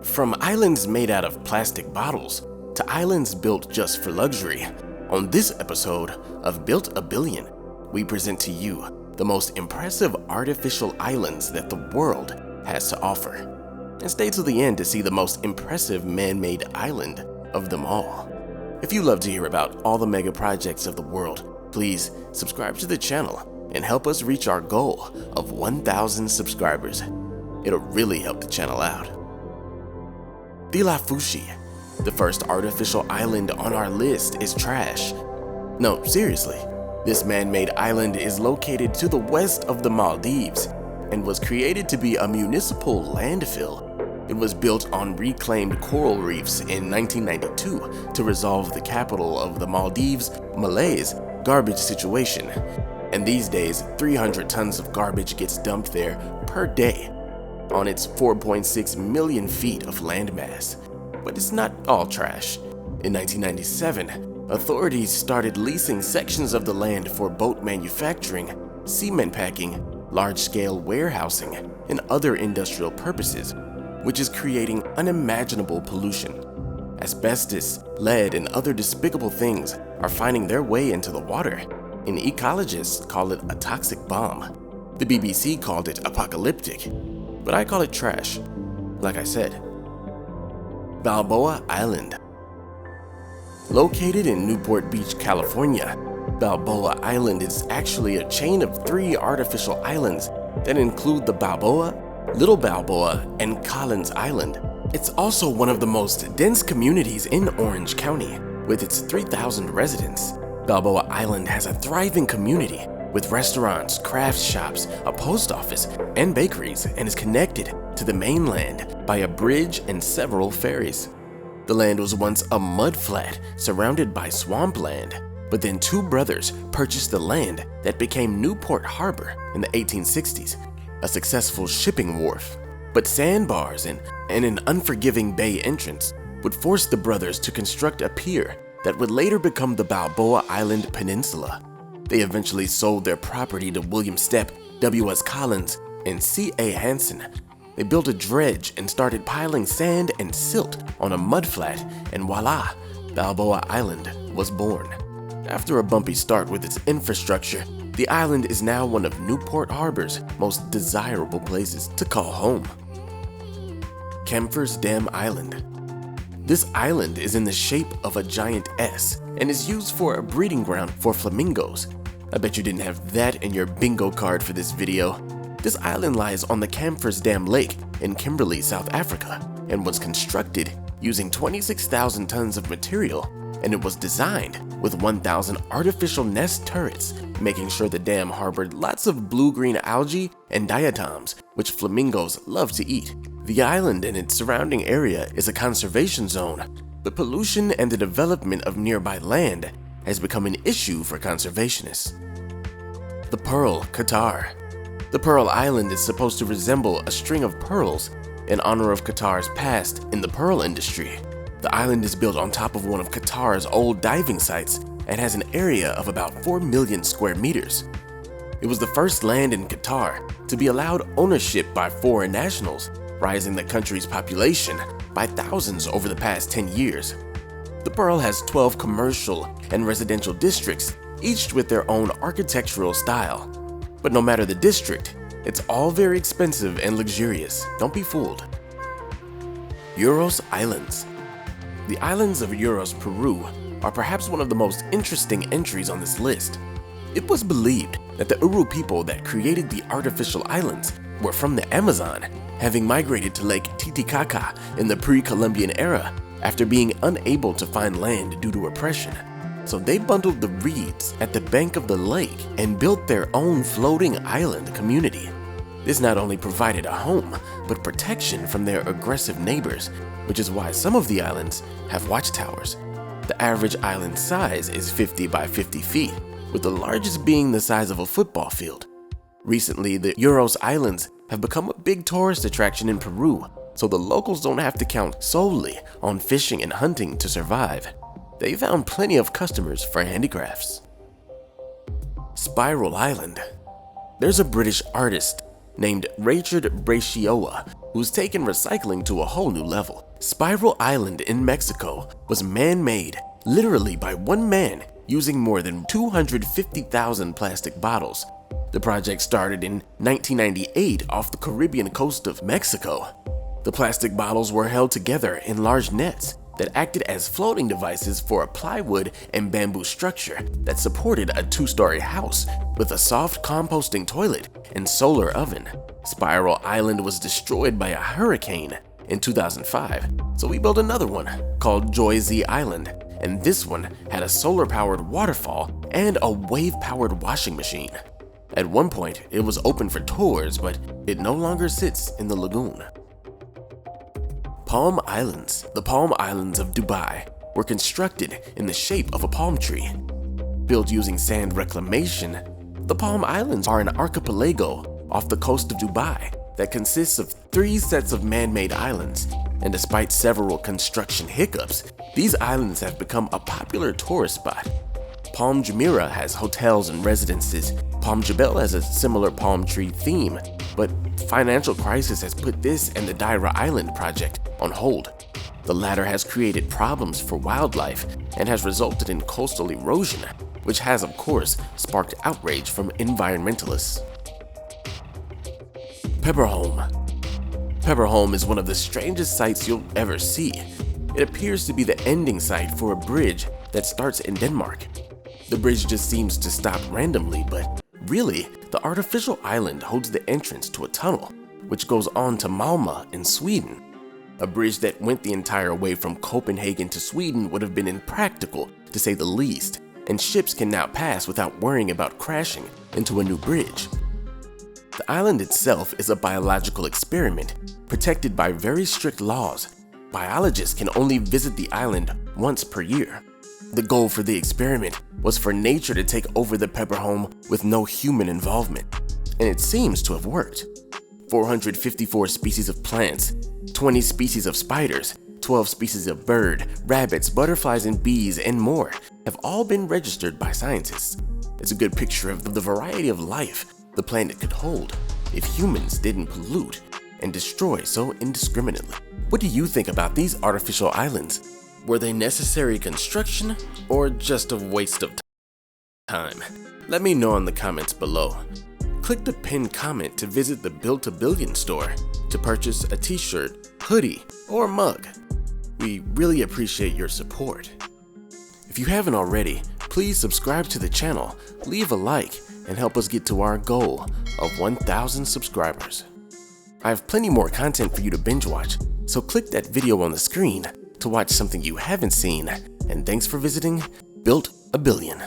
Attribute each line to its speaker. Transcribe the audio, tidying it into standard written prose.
Speaker 1: From islands made out of plastic bottles to islands built just for luxury, on this episode of Built a Billion, we present to you the most impressive artificial islands that the world has to offer. And stay till the end to see the most impressive man-made island of them all. If you love to hear about all the mega projects of the world, please subscribe to the channel and help us reach our goal of 1,000 subscribers. It'll really help the channel out. Fushi, the first artificial island on our list, is trash. No, seriously, this man-made island is located to the west of the Maldives and was created to be a municipal landfill. It was built on reclaimed coral reefs in 1992 to resolve the capital of the Maldives, Malays, garbage situation. And these days, 300 tons of garbage gets dumped there per day on its 4.6 million feet of landmass. But it's not all trash. In 1997, authorities started leasing sections of the land for boat manufacturing, cement packing, large-scale warehousing, and other industrial purposes, which is creating unimaginable pollution. Asbestos, lead, and other despicable things are finding their way into the water, and ecologists call it a toxic bomb. The BBC called it apocalyptic, but I call it trash, like I said. Balboa Island. Located in Newport Beach, California, Balboa Island is actually a chain of 3 artificial islands that include the Balboa, Little Balboa, and Collins Island. It's also one of the most dense communities in Orange County, with its 3,000 residents. Balboa Island has a thriving community with restaurants, craft shops, a post office, and bakeries, and is connected to the mainland by a bridge and several ferries. The land was once a mudflat surrounded by swampland, but then 2 brothers purchased the land that became Newport Harbor in the 1860s, a successful shipping wharf. But sandbars and an unforgiving bay entrance would force the brothers to construct a pier that would later become the Balboa Island Peninsula. They eventually sold their property to William Stepp, W.S. Collins, and C.A. Hansen. They built a dredge and started piling sand and silt on a mudflat, and voila, Balboa Island was born. After a bumpy start with its infrastructure, the island is now one of Newport Harbor's most desirable places to call home. Camphor's Dam Island. This island is in the shape of a giant S and is used for a breeding ground for flamingos. I bet you didn't have that in your bingo card for this video. This island lies on the Camphor's Dam Lake in Kimberley, South Africa, and was constructed using 26,000 tons of material, and it was designed with 1,000 artificial nest turrets, making sure the dam harbored lots of blue-green algae and diatoms, which flamingos love to eat. The island and its surrounding area is a conservation zone, but pollution and the development of nearby land has become an issue for conservationists. The Pearl Qatar. The Pearl Island is supposed to resemble a string of pearls in honor of Qatar's past in the pearl industry. The island is built on top of one of Qatar's old diving sites and has an area of about 4 million square meters. It was the first land in Qatar to be allowed ownership by foreign nationals, rising the country's population by thousands over the past 10 years. The Pearl has 12 commercial and residential districts, each with their own architectural style. But no matter the district, it's all very expensive and luxurious. Don't be fooled. Uros Islands. The islands of Uros, Peru, are perhaps one of the most interesting entries on this list. It was believed that the Uru people that created the artificial islands were from the Amazon, having migrated to Lake Titicaca in the pre-Columbian era after being unable to find land due to oppression. So they bundled the reeds at the bank of the lake and built their own floating island community. This not only provided a home, but protection from their aggressive neighbors, which is why some of the islands have watchtowers. The average island size is 50 by 50 feet, with the largest being the size of a football field. Recently, the Uros Islands have become a big tourist attraction in Peru, so the locals don't have to count solely on fishing and hunting to survive. They found plenty of customers for handicrafts. Spiral Island. There's a British artist named Richard Bracioa who's taken recycling to a whole new level. Spiral Island in Mexico was man-made, literally by one man, using more than 250,000 plastic bottles. The project started in 1998 off the Caribbean coast of Mexico. The plastic bottles were held together in large nets that acted as floating devices for a plywood and bamboo structure that supported a 2-story house with a soft composting toilet and solar oven. Spiral Island was destroyed by a hurricane in 2005, so we built another one called Joy-Z Island, and this one had a solar-powered waterfall and a wave-powered washing machine. At one point, it was open for tours, but it no longer sits in the lagoon. Palm Islands. The Palm Islands of Dubai were constructed in the shape of a palm tree. Built using sand reclamation, the Palm Islands are an archipelago off the coast of Dubai that consists of 3 sets of man-made islands, and despite several construction hiccups, these islands have become a popular tourist spot. Palm Jumeirah has hotels and residences. Palm Jebel has a similar palm tree theme, but financial crisis has put this and the Daira Island project on hold. The latter has created problems for wildlife and has resulted in coastal erosion, which has of course sparked outrage from environmentalists. Pepperholm. Pepperholm is one of the strangest sights you'll ever see. It appears to be the ending site for a bridge that starts in Denmark. The bridge just seems to stop randomly, but really, the artificial island holds the entrance to a tunnel, which goes on to Malmö in Sweden. A bridge that went the entire way from Copenhagen to Sweden would have been impractical, to say the least, and ships can now pass without worrying about crashing into a new bridge. The island itself is a biological experiment, protected by very strict laws. Biologists can only visit the island once per year. The goal for the experiment was for nature to take over the Pepperholm with no human involvement, and it seems to have worked. 454 species of plants, 20 species of spiders, 12 species of bird, rabbits, butterflies, and bees, and more have all been registered by scientists. It's a good picture of the variety of life the planet could hold if humans didn't pollute and destroy so indiscriminately. What do you think about these artificial islands? Were they necessary construction or just a waste of time? Let me know in the comments below. Click the pinned comment to visit the Built-A-Billion store to purchase a t-shirt, hoodie, or mug. We really appreciate your support. If you haven't already, please subscribe to the channel, leave a like, and help us get to our goal of 1,000 subscribers. I have plenty more content for you to binge watch, so click that video on the screen to watch something you haven't seen, and thanks for visiting Built-A-Billion.